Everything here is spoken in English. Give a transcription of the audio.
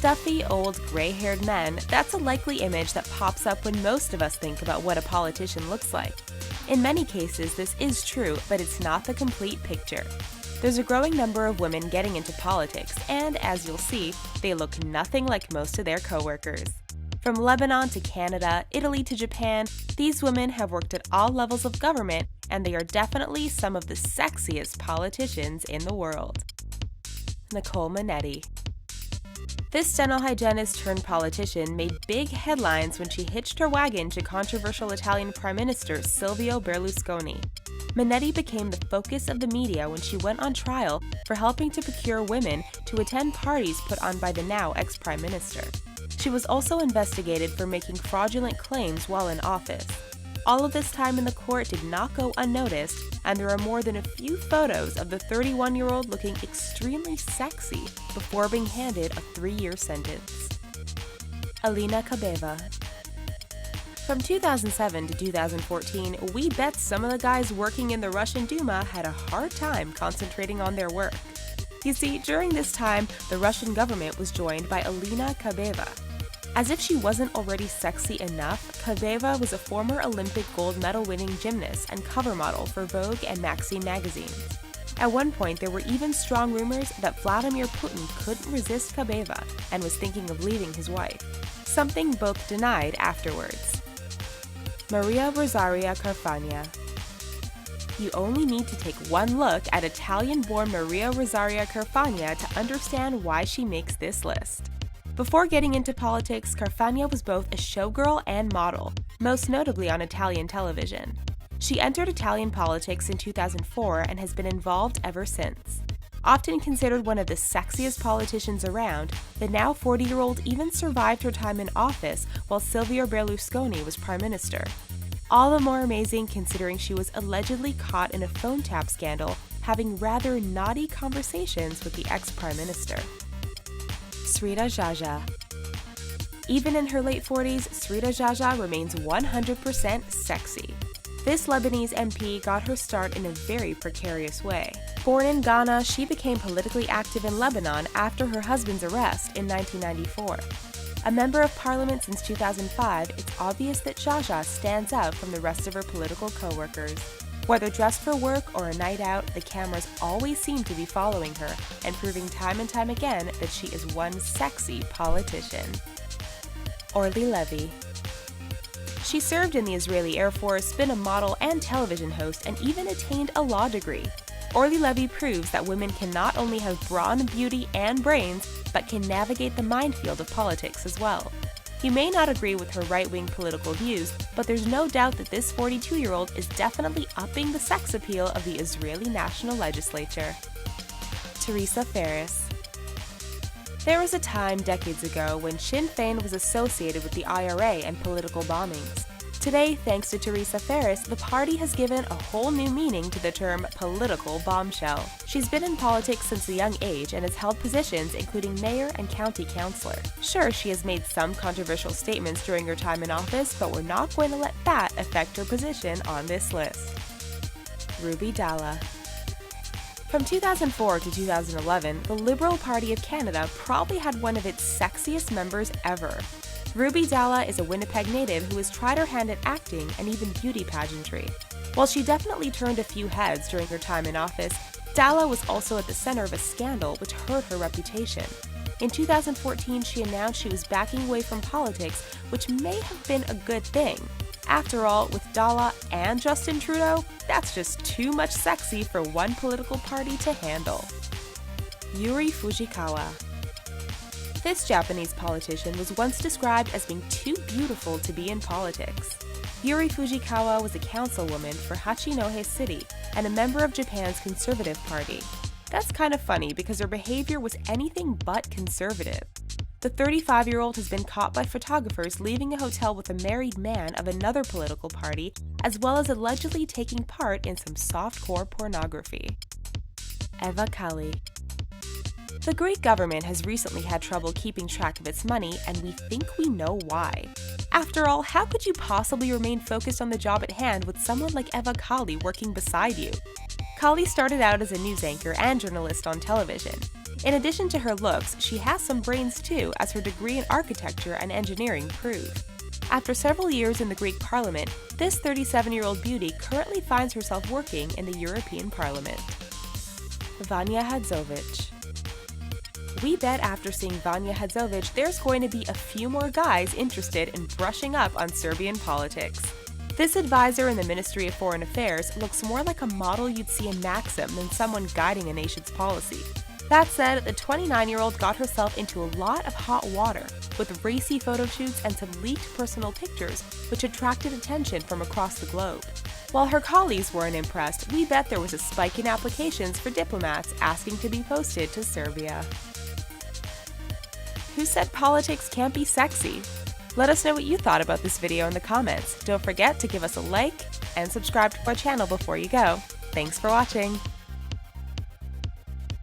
Stuffy, old, gray-haired men, that's a likely image that pops up when most of us think about what a politician looks like. In many cases, this is true, but it's not the complete picture. There's a growing number of women getting into politics, and as you'll see, they look nothing like most of their coworkers. From Lebanon to Canada, Italy to Japan, these women have worked at all levels of government, and they are definitely some of the sexiest politicians in the world. Nicole Manetti. This dental hygienist turned politician made big headlines when she hitched her wagon to controversial Italian Prime Minister Silvio Berlusconi. Manetti became the focus of the media when she went on trial for helping to procure women to attend parties put on by the now ex-Prime Minister. She was also investigated for making fraudulent claims while in office. All of this time in the court did not go unnoticed, and there are more than a few photos of the 31-year-old looking extremely sexy before being handed a 3-year sentence. Alina Kabeva. From 2007 to 2014, we bet some of the guys working in the Russian Duma had a hard time concentrating on their work. You see, during this time, the Russian government was joined by Alina Kabeva. As if she wasn't already sexy enough, Kabeva was a former Olympic gold medal-winning gymnast and cover model for Vogue and Maxim magazines. At one point, there were even strong rumors that Vladimir Putin couldn't resist Kabeva and was thinking of leaving his wife, something both denied afterwards. Maria Rosaria Carfagna. You only need to take one look at Italian-born Maria Rosaria Carfagna to understand why she makes this list. Before getting into politics, Carfagna was both a showgirl and model, most notably on Italian television. She entered Italian politics in 2004 and has been involved ever since. Often considered one of the sexiest politicians around, the now 40-year-old even survived her time in office while Silvio Berlusconi was prime minister. All the more amazing considering she was allegedly caught in a phone tap scandal, having rather naughty conversations with the ex-prime minister. Srita Jaja. Even in her late 40s, Srita Jaja remains 100% sexy. This Lebanese MP got her start in a very precarious way. Born in Ghana, she became politically active in Lebanon after her husband's arrest in 1994. A member of parliament since 2005, it's obvious that Jaja stands out from the rest of her political co-workers. Whether dressed for work or a night out, the cameras always seem to be following her and proving time and time again that she is one sexy politician. Orly Levy. She served in the Israeli Air Force, been a model and television host, and even attained a law degree. Orly Levy proves that women can not only have brawn, beauty, and brains, but can navigate the minefield of politics as well. You may not agree with her right-wing political views, but there's no doubt that this 42-year-old is definitely upping the sex appeal of the Israeli National Legislature. Teresa Ferris. There was a time decades ago when Sinn Féin was associated with the IRA and political bombings. Today, thanks to Teresa Ferris, the party has given a whole new meaning to the term political bombshell. She's been in politics since a young age and has held positions including mayor and county councillor. Sure, she has made some controversial statements during her time in office, but we're not going to let that affect her position on this list. Ruby Dalla. From 2004 to 2011, the Liberal Party of Canada probably had one of its sexiest members ever. Ruby Dalla is a Winnipeg native who has tried her hand at acting and even beauty pageantry. While she definitely turned a few heads during her time in office, Dalla was also at the center of a scandal which hurt her reputation. In 2014, she announced she was backing away from politics, which may have been a good thing. After all, with Dalla and Justin Trudeau, that's just too much sexy for one political party to handle. Yuri Fujikawa. This Japanese politician was once described as being too beautiful to be in politics. Yuri Fujikawa was a councilwoman for Hachinohe City and a member of Japan's Conservative Party. That's kind of funny because her behavior was anything but conservative. The 35-year-old has been caught by photographers leaving a hotel with a married man of another political party, as well as allegedly taking part in some softcore pornography. Eva Kaili. The Greek government has recently had trouble keeping track of its money, and we think we know why. After all, how could you possibly remain focused on the job at hand with someone like Eva Kaili working beside you? Kali started out as a news anchor and journalist on television. In addition to her looks, she has some brains too, as her degree in architecture and engineering prove. After several years in the Greek parliament, this 37-year-old beauty currently finds herself working in the European Parliament. Vanja Hadzovic. We bet after seeing Vanja Hadzovic there's going to be a few more guys interested in brushing up on Serbian politics. This advisor in the Ministry of Foreign Affairs looks more like a model you'd see in Maxim than someone guiding a nation's policy. That said, the 29-year-old got herself into a lot of hot water, with racy photo shoots and some leaked personal pictures which attracted attention from across the globe. While her colleagues weren't impressed, we bet there was a spike in applications for diplomats asking to be posted to Serbia. Who said politics can't be sexy? Let us know what you thought about this video in the comments. Don't forget to give us a like and subscribe to our channel before you go. Thanks for watching!